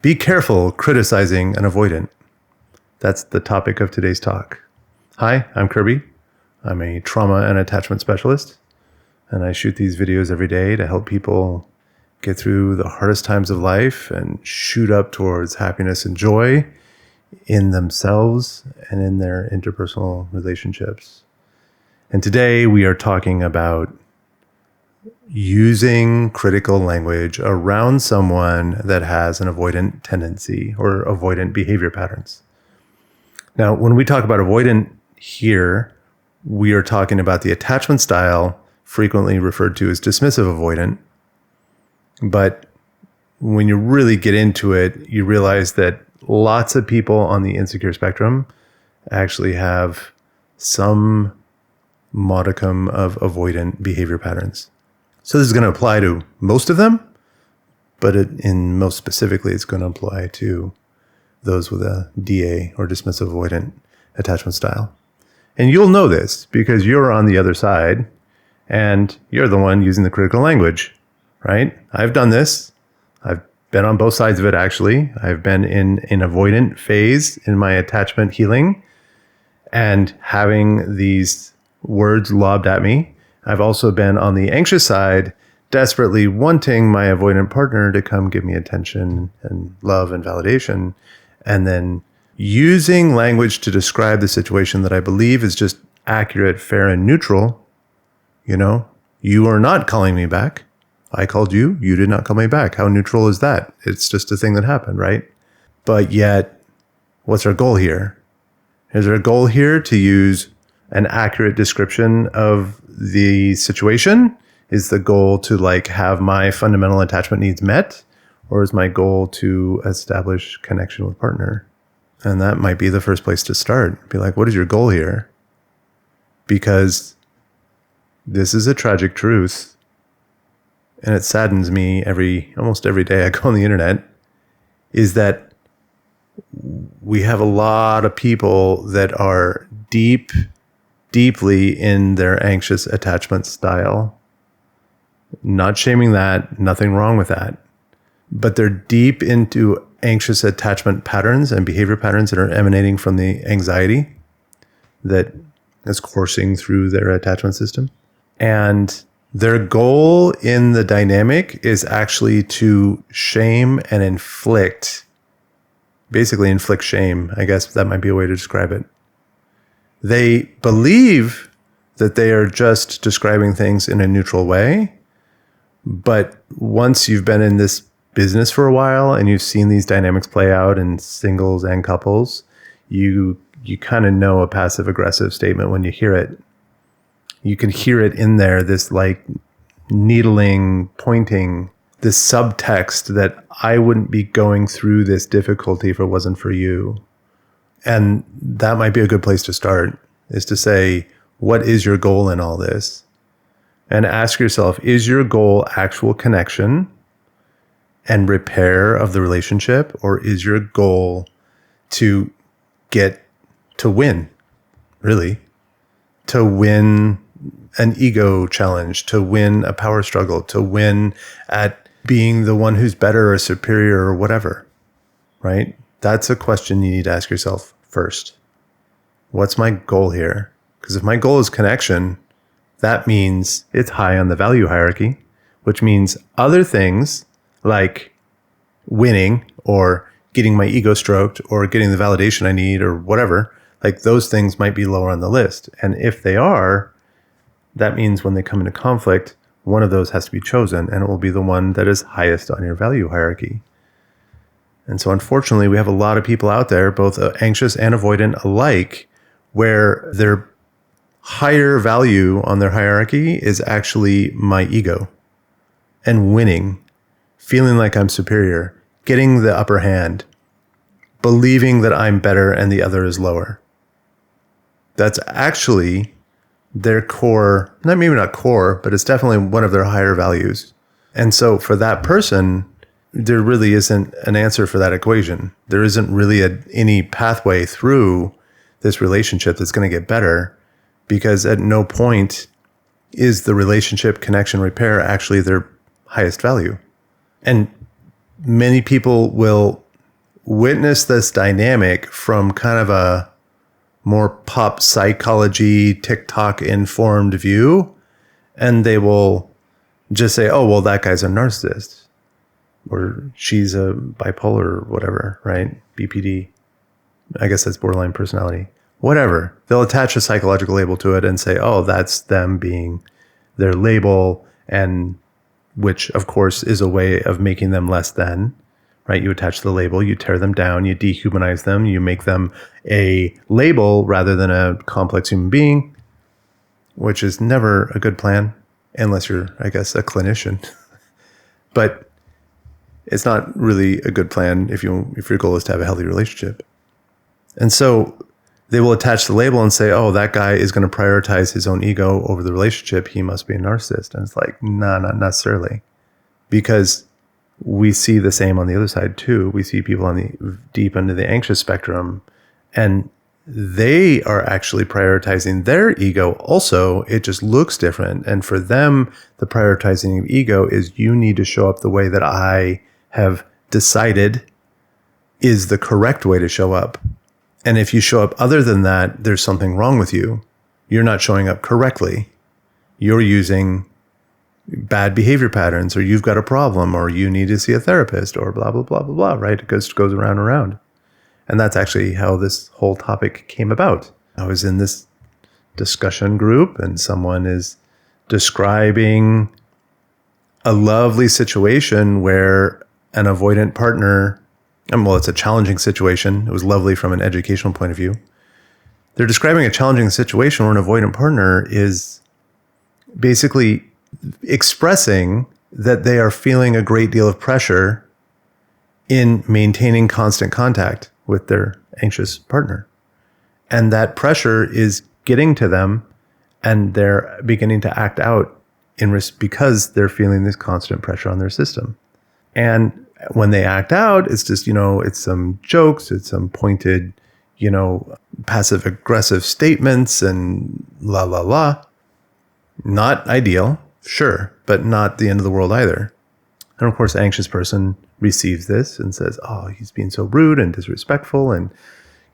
Be careful criticizing an avoidant. That's the topic of today's talk. Hi, I'm Kirby. I'm a trauma and attachment specialist, and I shoot these videos every day to help people get through the hardest times of life and shoot up towards happiness and joy in themselves and in their interpersonal relationships. And today we are talking about using critical language around someone that has an avoidant tendency or avoidant behavior patterns. Now, when we talk about avoidant here, we are talking about the attachment style frequently referred to as dismissive avoidant. But when you really get into it, you realize that lots of people on the insecure spectrum actually have some modicum of avoidant behavior patterns. So this is going to apply to most of them, but most specifically, it's going to apply to those with a DA or dismissive avoidant attachment style. And you'll know this because you're on the other side and you're the one using the critical language, right? I've done this. I've been on both sides of it, actually. I've been in an avoidant phase in my attachment healing and having these words lobbed at me. I've also been on the anxious side, desperately wanting my avoidant partner to come give me attention and love and validation, and then using language to describe the situation that I believe is just accurate, fair, and neutral. You know, you are not calling me back. I called you. You did not call me back. How neutral is that? It's just a thing that happened, right? But yet, what's our goal here? Is our goal here to use an accurate description of the situation? Is the goal to have my fundamental attachment needs met? Or is my goal to establish connection with partner? And that might be the first place to start. Be like, what is your goal here? Because this is a tragic truth. And it saddens me almost every day I go on the internet, is that we have a lot of people that are deeply in their anxious attachment style. Not shaming that, nothing wrong with that. But they're deep into anxious attachment patterns and behavior patterns that are emanating from the anxiety that is coursing through their attachment system. And their goal in the dynamic is actually to shame and basically inflict shame. I guess that might be a way to describe it. They believe that they are just describing things in a neutral way. But once you've been in this business for a while and you've seen these dynamics play out in singles and couples, you kind of know a passive aggressive statement when you hear it. You can hear it in there, this needling, pointing, this subtext that I wouldn't be going through this difficulty if it wasn't for you. And that might be a good place to start, is to say, what is your goal in all this? And ask yourself, is your goal actual connection and repair of the relationship? Or is your goal to get to win, really? To win an ego challenge, to win a power struggle, to win at being the one who's better or superior or whatever, right? That's a question you need to ask yourself first. What's my goal here? Because if my goal is connection, that means it's high on the value hierarchy, which means other things like winning or getting my ego stroked or getting the validation I need or whatever, those things might be lower on the list. And if they are, that means when they come into conflict, one of those has to be chosen, and it will be the one that is highest on your value hierarchy. And so unfortunately, we have a lot of people out there, both anxious and avoidant alike, where their higher value on their hierarchy is actually my ego and winning, feeling like I'm superior, getting the upper hand, believing that I'm better and the other is lower. That's actually their core, maybe not core, but it's definitely one of their higher values. And so for that person, there really isn't an answer for that equation. There isn't really any pathway through this relationship that's going to get better, because at no point is the relationship, connection, repair actually their highest value. And many people will witness this dynamic from kind of a more pop psychology, TikTok informed view, and they will just say, oh, well, that guy's a narcissist, or she's a bipolar or whatever, right? BPD. I guess that's borderline personality. Whatever. They'll attach a psychological label to it and say, oh, that's them being their label, and which, of course, is a way of making them less than, right? You attach the label, you tear them down, you dehumanize them, you make them a label rather than a complex human being, which is never a good plan unless you're, I guess, a clinician. But it's not really a good plan if your goal is to have a healthy relationship. And so they will attach the label and say, oh, that guy is going to prioritize his own ego over the relationship. He must be a narcissist. And it's like, nah, not necessarily. Because we see the same on the other side too. We see people on the deep into the anxious spectrum, and they are actually prioritizing their ego also. It just looks different. And for them, the prioritizing of ego is, you need to show up the way that I have decided is the correct way to show up. And if you show up other than that, there's something wrong with you. You're not showing up correctly. You're using bad behavior patterns, or you've got a problem, or you need to see a therapist, or blah, blah, blah, blah, blah, right? It goes around and around. And that's actually how this whole topic came about. I was in this discussion group, and someone is describing a lovely situation where an avoidant partner, well, it's a challenging situation. It was lovely from an educational point of view. They're describing a challenging situation where an avoidant partner is basically expressing that they are feeling a great deal of pressure in maintaining constant contact with their anxious partner. And that pressure is getting to them, and they're beginning to act out because they're feeling this constant pressure on their system. And when they act out, it's just, it's some jokes, it's some pointed, passive aggressive statements and la, la, la. Not ideal, sure, but not the end of the world either. And of course, the anxious person receives this and says, oh, he's being so rude and disrespectful, and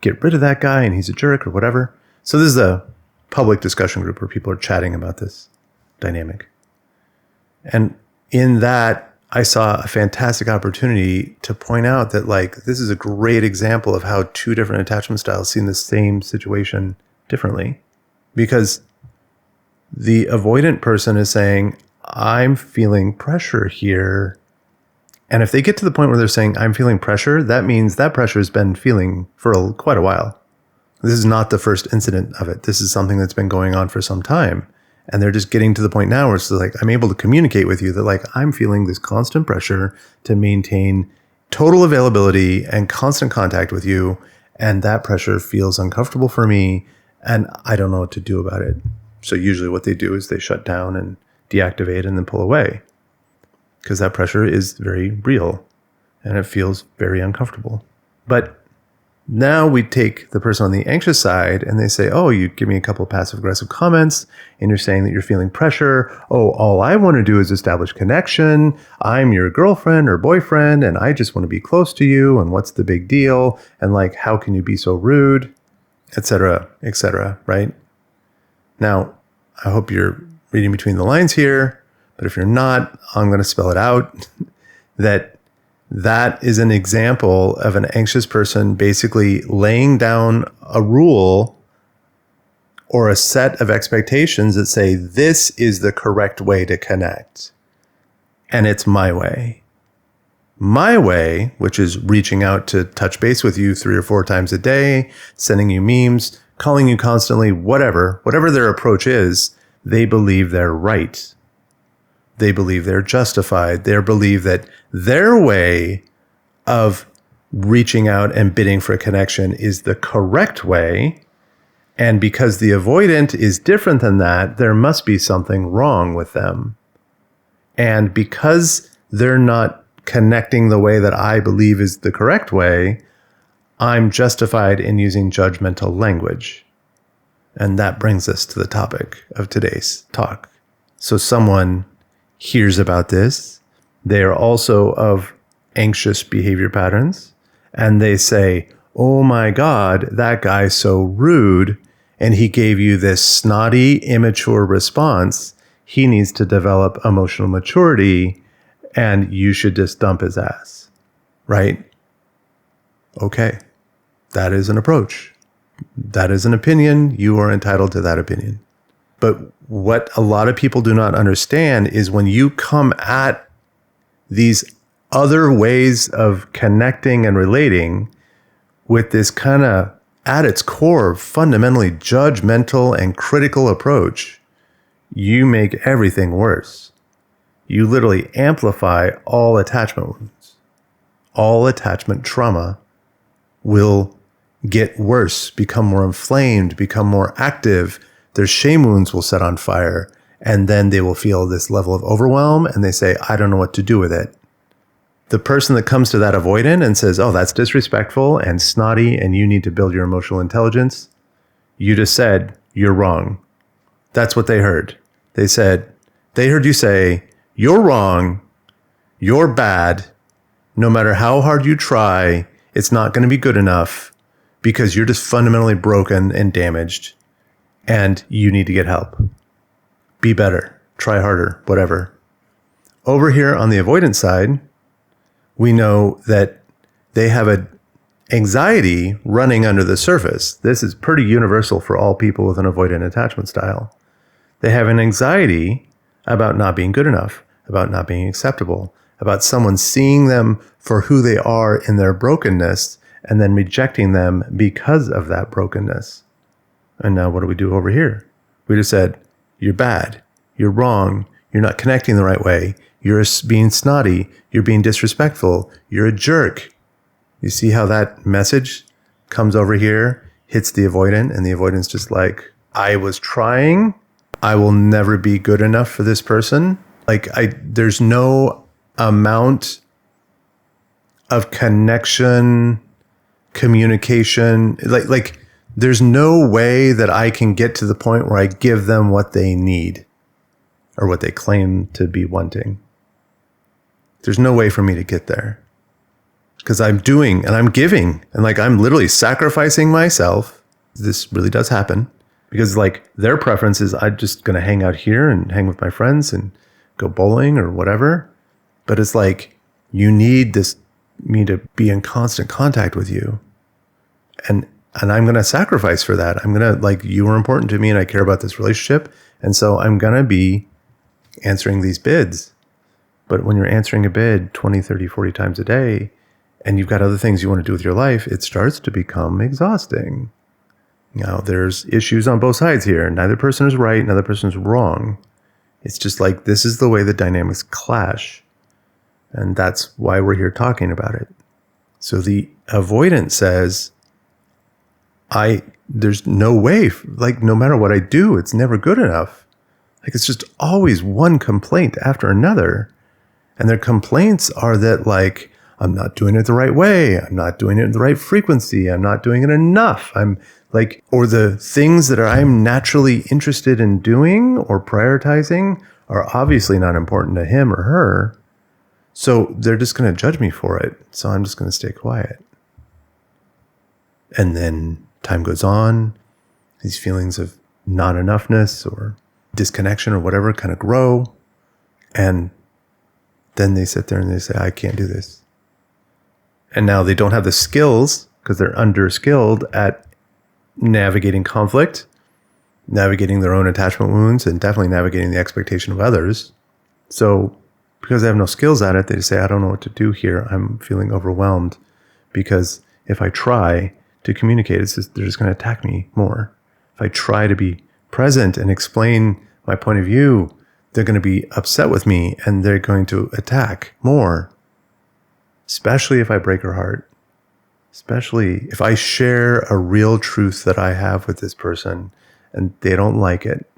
get rid of that guy, and he's a jerk, or whatever. So this is a public discussion group where people are chatting about this dynamic. And in that, I saw a fantastic opportunity to point out that, this is a great example of how two different attachment styles see the same situation differently. Because the avoidant person is saying, I'm feeling pressure here. And if they get to the point where they're saying, I'm feeling pressure, that means that pressure has been feeling for quite a while. This is not the first incident of it. This is something that's been going on for some time. And they're just getting to the point now where it's like, I'm able to communicate with you that I'm feeling this constant pressure to maintain total availability and constant contact with you. And that pressure feels uncomfortable for me, and I don't know what to do about it. So usually what they do is they shut down and deactivate and then pull away, because that pressure is very real and it feels very uncomfortable. But now we take the person on the anxious side and they say, oh, you give me a couple of passive aggressive comments and you're saying that you're feeling pressure. Oh, all I want to do is establish connection. I'm your girlfriend or boyfriend, and I just want to be close to you. And what's the big deal? And how can you be so rude, et cetera, right? Now, I hope you're reading between the lines here, but if you're not, I'm going to spell it out. That is an example of an anxious person basically laying down a rule or a set of expectations that say, this is the correct way to connect. And it's my way. My way, which is reaching out to touch base with you 3 or 4 times a day, sending you memes, calling you constantly, whatever their approach is, they believe they're right. They believe they're justified. They believe that their way of reaching out and bidding for a connection is the correct way. And because the avoidant is different than that, there must be something wrong with them. And because they're not connecting the way that I believe is the correct way, I'm justified in using judgmental language. And that brings us to the topic of today's talk. So someone hears about this. They are also of anxious behavior patterns, and they say, oh my God, that guy's so rude, and he gave you this snotty, immature response, he needs to develop emotional maturity, and you should just dump his ass, right? Okay, that is an approach. That is an opinion. You are entitled to that opinion. But what a lot of people do not understand is when you come at these other ways of connecting and relating with this kind of, at its core, fundamentally judgmental and critical approach, you make everything worse. You literally amplify all attachment wounds. All attachment trauma will get worse, become more inflamed, become more active. Their shame wounds will set on fire, and then they will feel this level of overwhelm, and they say, I don't know what to do with it. The person that comes to that avoidant and says, oh, that's disrespectful and snotty, and you need to build your emotional intelligence, you just said, you're wrong. That's what they heard. They heard you say, you're wrong, you're bad, no matter how hard you try, it's not going to be good enough because you're just fundamentally broken and damaged, and you need to get help. Be better, try harder, whatever. Over here on the avoidant side, we know that they have an anxiety running under the surface. This is pretty universal for all people with an avoidant attachment style. They have an anxiety about not being good enough, about not being acceptable, about someone seeing them for who they are in their brokenness and then rejecting them because of that brokenness. And now what do we do over here? We just said, you're bad, you're wrong, you're not connecting the right way, you're being snotty, you're being disrespectful, you're a jerk. You see how that message comes over here, hits the avoidant, and the avoidant's just like, I was trying, I will never be good enough for this person. There's no amount of connection, communication, there's no way that I can get to the point where I give them what they need or what they claim to be wanting. There's no way for me to get there because I'm doing and I'm giving and I'm literally sacrificing myself. This really does happen because their preference is I'm just going to hang out here and hang with my friends and go bowling or whatever. But it's you need me to be in constant contact with you. And I'm going to sacrifice for that. I'm going to you are important to me and I care about this relationship. And so I'm going to be answering these bids. But when you're answering a bid 20, 30, 40 times a day, and you've got other things you want to do with your life, it starts to become exhausting. Now, there's issues on both sides here. Neither person is right, neither person is wrong. It's just this is the way the dynamics clash. And that's why we're here talking about it. So the avoidant says, there's no way, no matter what I do, it's never good enough. It's just always one complaint after another. And their complaints are that I'm not doing it the right way. I'm not doing it in the right frequency. I'm not doing it enough. Or the things that I'm naturally interested in doing or prioritizing are obviously not important to him or her. So they're just going to judge me for it. So I'm just going to stay quiet. And then time goes on. These feelings of not enoughness or disconnection or whatever kind of grow. And then they sit there and they say, I can't do this. And now they don't have the skills because they're under-skilled at navigating conflict, navigating their own attachment wounds, and definitely navigating the expectation of others. So because they have no skills at it, they just say, I don't know what to do here. I'm feeling overwhelmed because if I try to communicate, they're just going to attack me more. If I try to be present and explain my point of view, they're going to be upset with me and they're going to attack more. Especially if I break her heart. Especially if I share a real truth that I have with this person and they don't like it.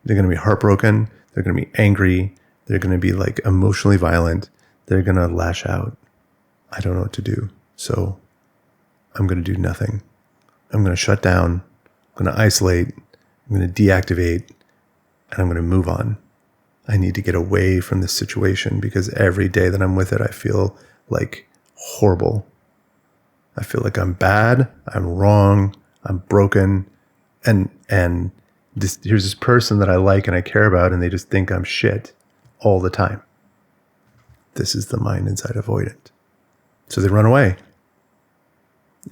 They're going to be heartbroken. They're going to be angry. They're going to be emotionally violent. They're going to lash out. I don't know what to do. So I'm going to do nothing. I'm going to shut down. I'm going to isolate. I'm going to deactivate. And I'm going to move on. I need to get away from this situation because every day that I'm with it, I feel horrible. I feel like I'm bad, I'm wrong, I'm broken, and here's this person that I like and I care about, and they just think I'm shit all the time. This is the mind inside avoidant. So they run away.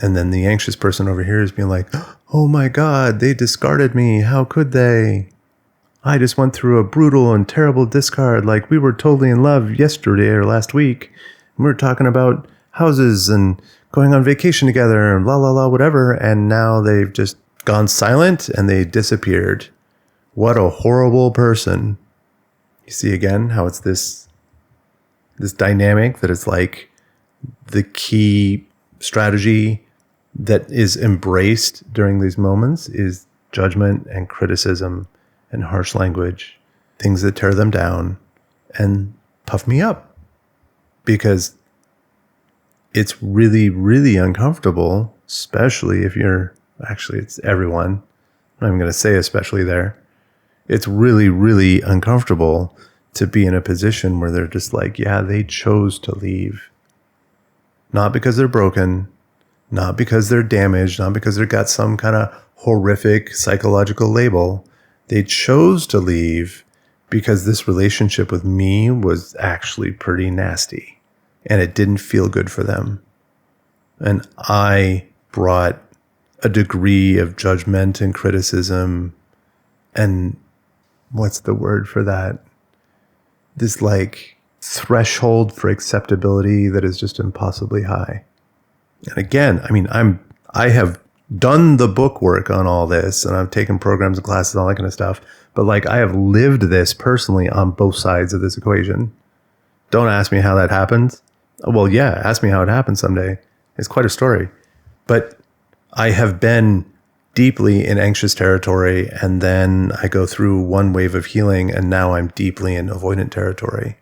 And then the anxious person over here is being like, oh my God, they discarded me. How could they? I just went through a brutal and terrible discard. Like, we were totally in love yesterday or last week. And we were talking about houses and going on vacation together and blah, blah, blah, whatever. And now they've just gone silent and they disappeared. What a horrible person. You see again how it's this dynamic that is like the key strategy that is embraced during these moments is judgment and criticism and harsh language, things that tear them down and puff me up, because it's really, really uncomfortable, especially if it's everyone. I'm not even going to say especially there. It's really, really uncomfortable to be in a position where they're just like, yeah, they chose to leave. Not because they're broken, not because they're damaged, not because they've got some kind of horrific psychological label. They chose to leave because this relationship with me was actually pretty nasty and it didn't feel good for them. And I brought a degree of judgment and criticism and what's the word for that? This like threshold for acceptability that is just impossibly high. And again, I mean, I have done the book work on all this and I've taken programs and classes and all that kind of stuff. But like, I have lived this personally on both sides of this equation. Don't ask me how that happens. Well, yeah, ask me how it happens someday. It's quite a story. But I have been deeply in anxious territory, and then I go through one wave of healing, and now I'm deeply in avoidant territory.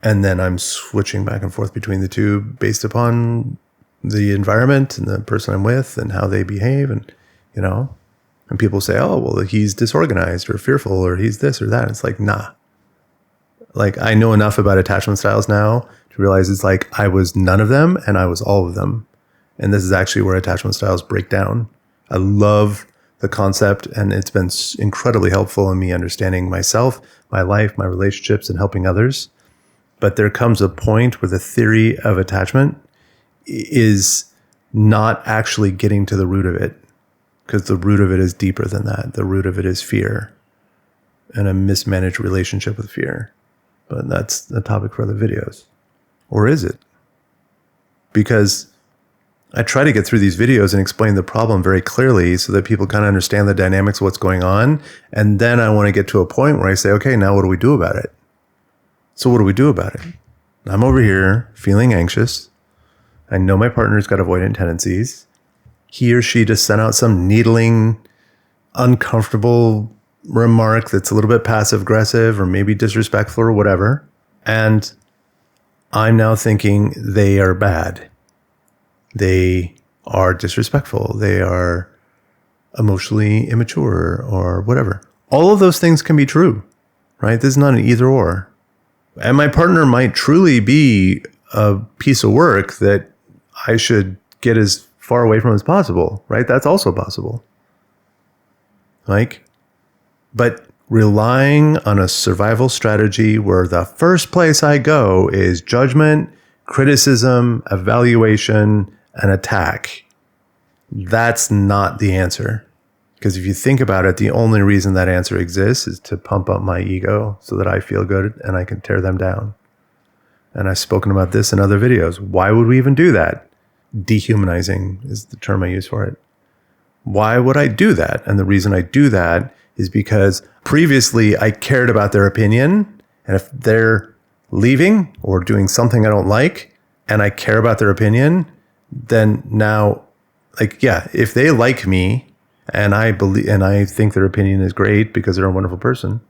And then I'm switching back and forth between the two based upon the environment and the person I'm with and how they behave. And, you know, and people say, oh, well, he's disorganized or fearful or he's this or that. It's like, nah. Like, I know enough about attachment styles now to realize it's like I was none of them and I was all of them. And this is actually where attachment styles break down. I love the concept, and it's been incredibly helpful in me understanding myself, my life, my relationships, and helping others. But there comes a point where the theory of attachment is not actually getting to the root of it, because the root of it is deeper than that. The root of it is fear and a mismanaged relationship with fear. But that's a topic for other videos. Or is it? Because I try to get through these videos and explain the problem very clearly so that people kind of understand the dynamics of what's going on. And then I want to get to a point where I say, okay, now what do we do about it? So what do we do about it? I'm over here feeling anxious. I know my partner's got avoidant tendencies. He or she just sent out some needling, uncomfortable remark that's a little bit passive aggressive or maybe disrespectful or whatever. And I'm now thinking they are bad. They are disrespectful. They are emotionally immature or whatever. All of those things can be true, right? This is not an either or. And my partner might truly be a piece of work that I should get as far away from as possible, right? That's also possible. But relying on a survival strategy where the first place I go is judgment, criticism, evaluation, and attack, that's not the answer. Because if you think about it, the only reason that answer exists is to pump up my ego so that I feel good and I can tear them down. And I've spoken about this in other videos. Why would we even do that? Dehumanizing is the term I use for it. Why would I do that? And the reason I do that is because previously I cared about their opinion. And if they're leaving or doing something I don't like and I care about their opinion, then now, if they like me and I believe and I think their opinion is great because they're a wonderful person,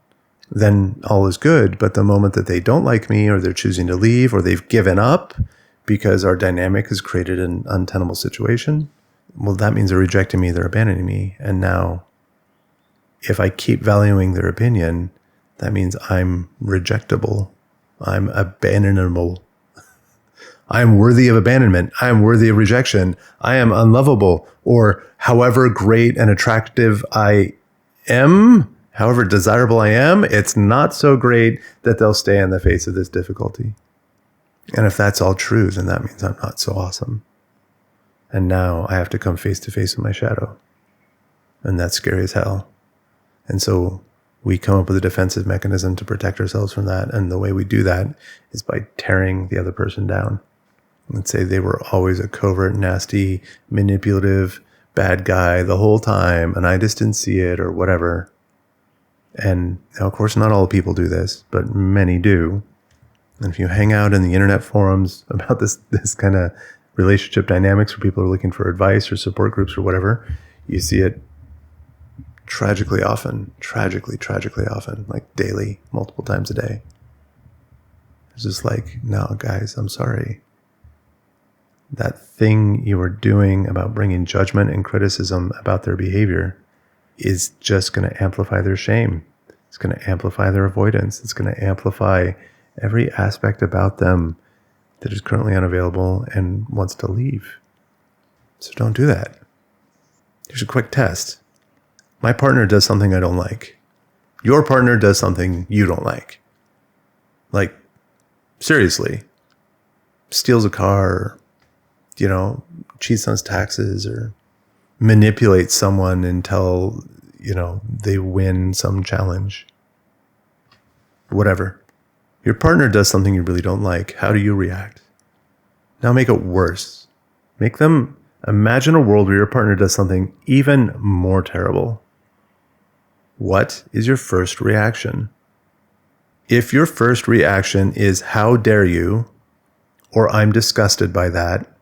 then all is good. But the moment that they don't like me or they're choosing to leave or they've given up because our dynamic has created an untenable situation, well, that means they're rejecting me, they're abandoning me. And now if I keep valuing their opinion, that means I'm rejectable. I'm abandonable. I am worthy of abandonment. I am worthy of rejection. I am unlovable. Or however great and attractive I am, however desirable I am, it's not so great that they'll stay in the face of this difficulty. And if that's all true, then that means I'm not so awesome. And now I have to come face to face with my shadow. And that's scary as hell. And so we come up with a defensive mechanism to protect ourselves from that. And the way we do that is by tearing the other person down. Let's say they were always a covert, nasty, manipulative, bad guy the whole time, and I just didn't see it or whatever. And now, of course, not all people do this, but many do. And if you hang out in the internet forums about this kind of relationship dynamics where people are looking for advice or support groups or whatever, you see it tragically often, like daily, multiple times a day. It's just like, no, guys, I'm sorry. That thing you were doing about bringing judgment and criticism about their behavior is just going to amplify their shame. It's going to amplify their avoidance. It's going to amplify every aspect about them that is currently unavailable and wants to leave. So don't do that. Here's a quick test. My partner does something I don't like. Your partner does something you don't like. Like, seriously. Steals a car, or, cheats on his taxes, or manipulates someone until, they win some challenge. Whatever. Your partner does something you really don't like. How do you react? Now make it worse. Make them imagine a world where your partner does something even more terrible. What is your first reaction? If your first reaction is, how dare you, or I'm disgusted by that,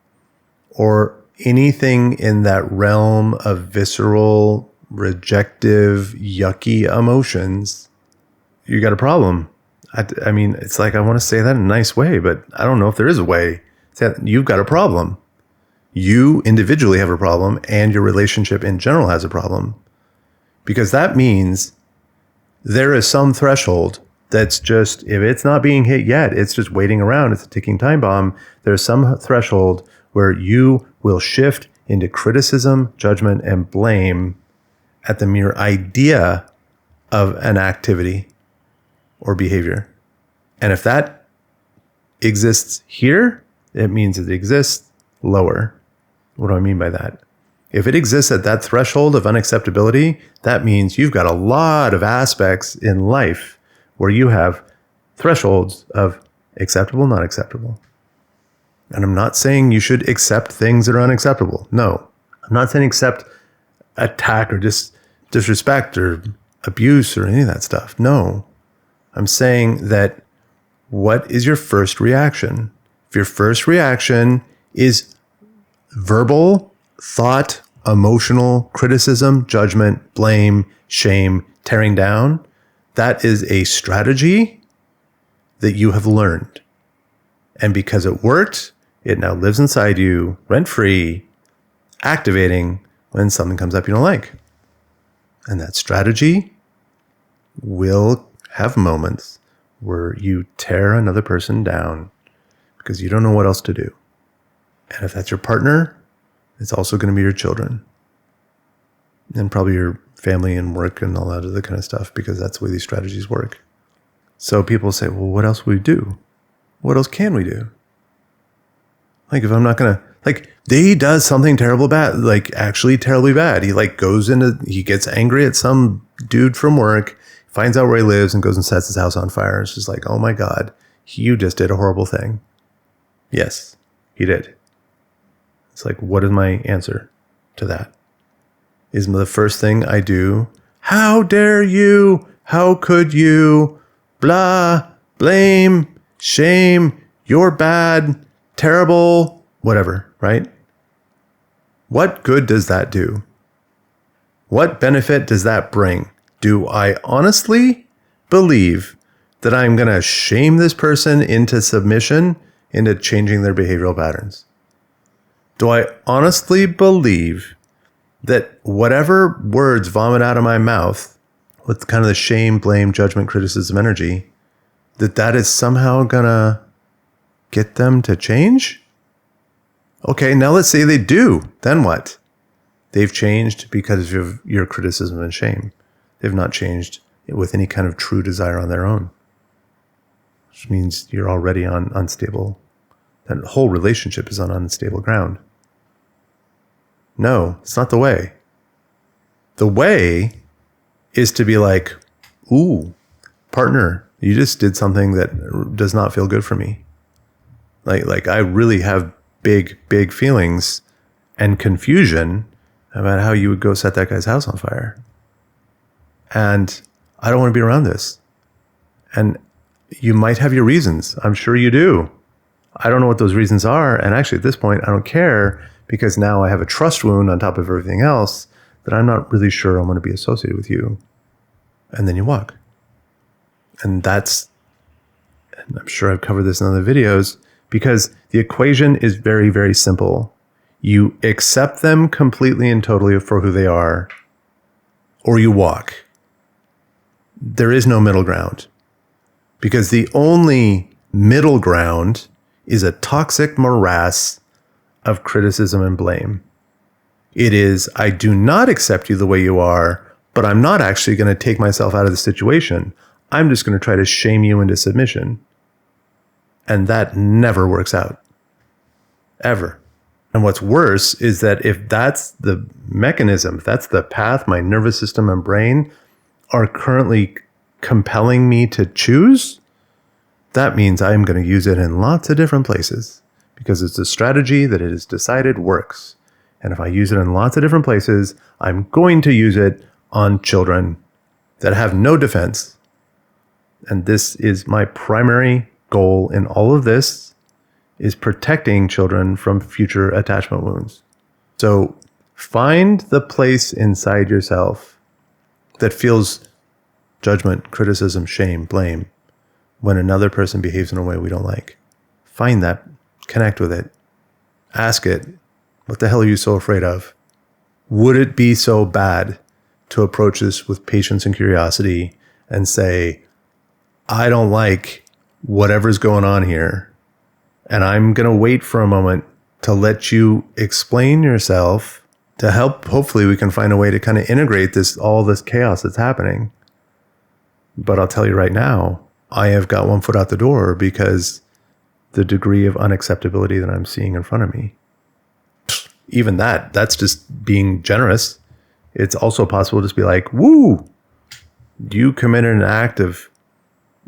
or anything in that realm of visceral, rejective, yucky emotions, you got a problem. I mean, it's like, I want to say that in a nice way, but I don't know if there is a way. You've got a problem. You individually have a problem, and your relationship in general has a problem. Because that means there is some threshold that's just, if it's not being hit yet, it's just waiting around. It's a ticking time bomb. There's some threshold where you will shift into criticism, judgment, and blame at the mere idea of an activity or behavior. And if that exists here, it means it exists lower. What do I mean by that? If it exists at that threshold of unacceptability, that means you've got a lot of aspects in life where you have thresholds of acceptable, not acceptable. And I'm not saying you should accept things that are unacceptable. No, I'm not saying accept attack or disrespect or abuse or any of that stuff. No, I'm saying that what is your first reaction? If your first reaction is verbal, thought, emotional, criticism, judgment, blame, shame, tearing down, that is a strategy that you have learned. And because it worked, it now lives inside you, rent-free, activating when something comes up you don't like. And that strategy will have moments where you tear another person down because you don't know what else to do. And if that's your partner, it's also going to be your children. And probably your family and work and all that other kind of stuff, because that's the way these strategies work. So people say, well, what else will we do? What else can we do? Like, if I'm not going to, he does something terrible bad, actually terribly bad. He gets angry at some dude from work, finds out where he lives and goes and sets his house on fire. It's just like, oh my God, you just did a horrible thing. Yes, he did. It's like, what is my answer to that? Is the first thing I do, how dare you? How could you? Blah, blame, shame, you're bad, terrible, whatever, right? What good does that do? What benefit does that bring? Do I honestly believe that I'm going to shame this person into submission, into changing their behavioral patterns? Do I honestly believe that whatever words vomit out of my mouth with kind of the shame, blame, judgment, criticism energy, that is somehow going to get them to change? Okay, now let's say they do. Then what? They've changed because of your criticism and shame. They've not changed with any kind of true desire on their own, which means you're already on unstable. That whole relationship is on unstable ground. No, it's not the way. The way is to be like, ooh, partner, you just did something that does not feel good for me. Like I really have big feelings and confusion about how you would go set that guy's house on fire. And I don't want to be around this. And you might have your reasons. I'm sure you do. I don't know what those reasons are. And actually at this point, I don't care, because now I have a trust wound on top of everything else that I'm not really sure I'm going to be associated with you. And then you walk. And I'm sure I've covered this in other videos, because the equation is very, very simple. You accept them completely and totally for who they are, or you walk. There is no middle ground, because the only middle ground is a toxic morass of criticism and blame. It is, I do not accept you the way you are, but I'm not actually going to take myself out of the situation. I'm just going to try to shame you into submission. And that never works out. Ever. And what's worse is that if that's the mechanism, if that's the path my nervous system and brain are currently compelling me to choose, that means I'm going to use it in lots of different places, because it's a strategy that it is decided works. And if I use it in lots of different places, I'm going to use it on children that have no defense. And this is my primary goal in all of this, is protecting children from future attachment wounds. So find the place inside yourself that feels judgment, criticism, shame, blame when another person behaves in a way we don't like. Find that, connect with it, ask it, what the hell are you so afraid of? Would it be so bad to approach this with patience and curiosity and say, I don't like whatever's going on here, and I'm going to wait for a moment to let you explain yourself, to help. Hopefully we can find a way to kind of integrate all this chaos that's happening. But I'll tell you right now, I have got one foot out the door, because the degree of unacceptability that I'm seeing in front of me, even that's just being generous. It's also possible to just be like, woo, you committed an act of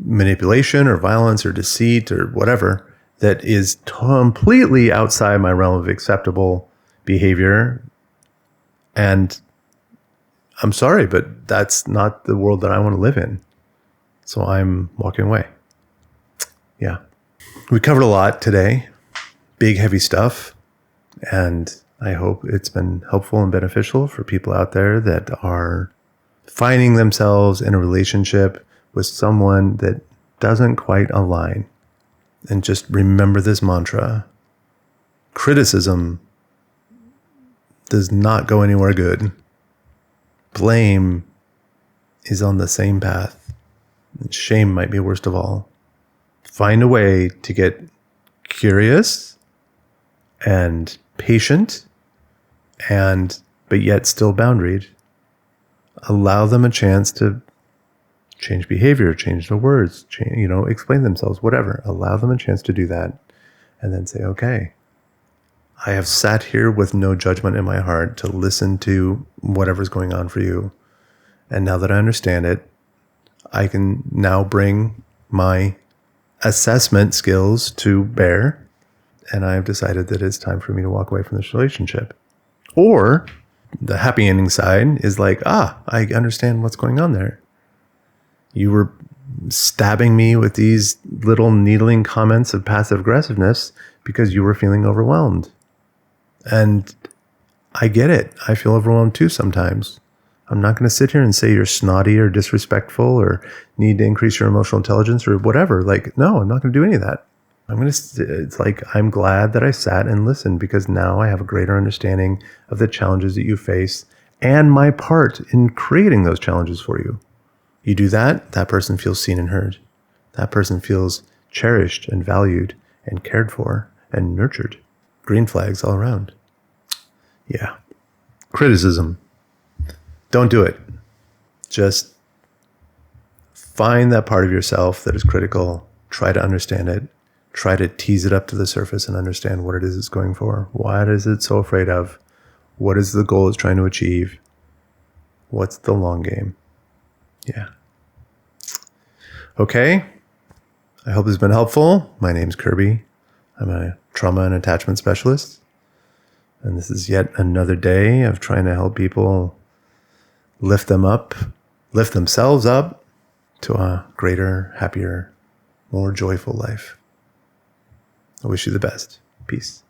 manipulation or violence or deceit or whatever that is completely outside my realm of acceptable behavior. And I'm sorry, but that's not the world that I want to live in. So I'm walking away. Yeah. We covered a lot today, big, heavy stuff. And I hope it's been helpful and beneficial for people out there that are finding themselves in a relationship with someone that doesn't quite align. And just remember this mantra: criticism does not go anywhere good. Blame is on the same path. And shame might be worst of all. Find a way to get curious and patient, but yet still boundaried. Allow them a chance to change behavior, change their words, explain themselves, whatever. Allow them a chance to do that, and then say, okay, I have sat here with no judgment in my heart to listen to whatever's going on for you. And now that I understand it, I can now bring my assessment skills to bear. And I've decided that it's time for me to walk away from this relationship. Or the happy ending side is like, I understand what's going on there. You were stabbing me with these little needling comments of passive aggressiveness because you were feeling overwhelmed. And I get it. I feel overwhelmed too sometimes. I'm not going to sit here and say you're snotty or disrespectful or need to increase your emotional intelligence or whatever. Like, no, I'm not going to do any of that. It's like, I'm glad that I sat and listened, because now I have a greater understanding of the challenges that you face and my part in creating those challenges for you. You do that, that person feels seen and heard. That person feels cherished and valued and cared for and nurtured. Green flags all around. Yeah. Criticism. Don't do it. Just find that part of yourself that is critical. Try to understand it. Try to tease it up to the surface and understand what it is it's going for. What is it so afraid of? What is the goal it's trying to achieve? What's the long game? Yeah. Okay. I hope this has been helpful. My name's Kirby. I'm a trauma and attachment specialist. And this is yet another day of trying to help people lift themselves up to a greater, happier, more joyful life. I wish you the best. Peace.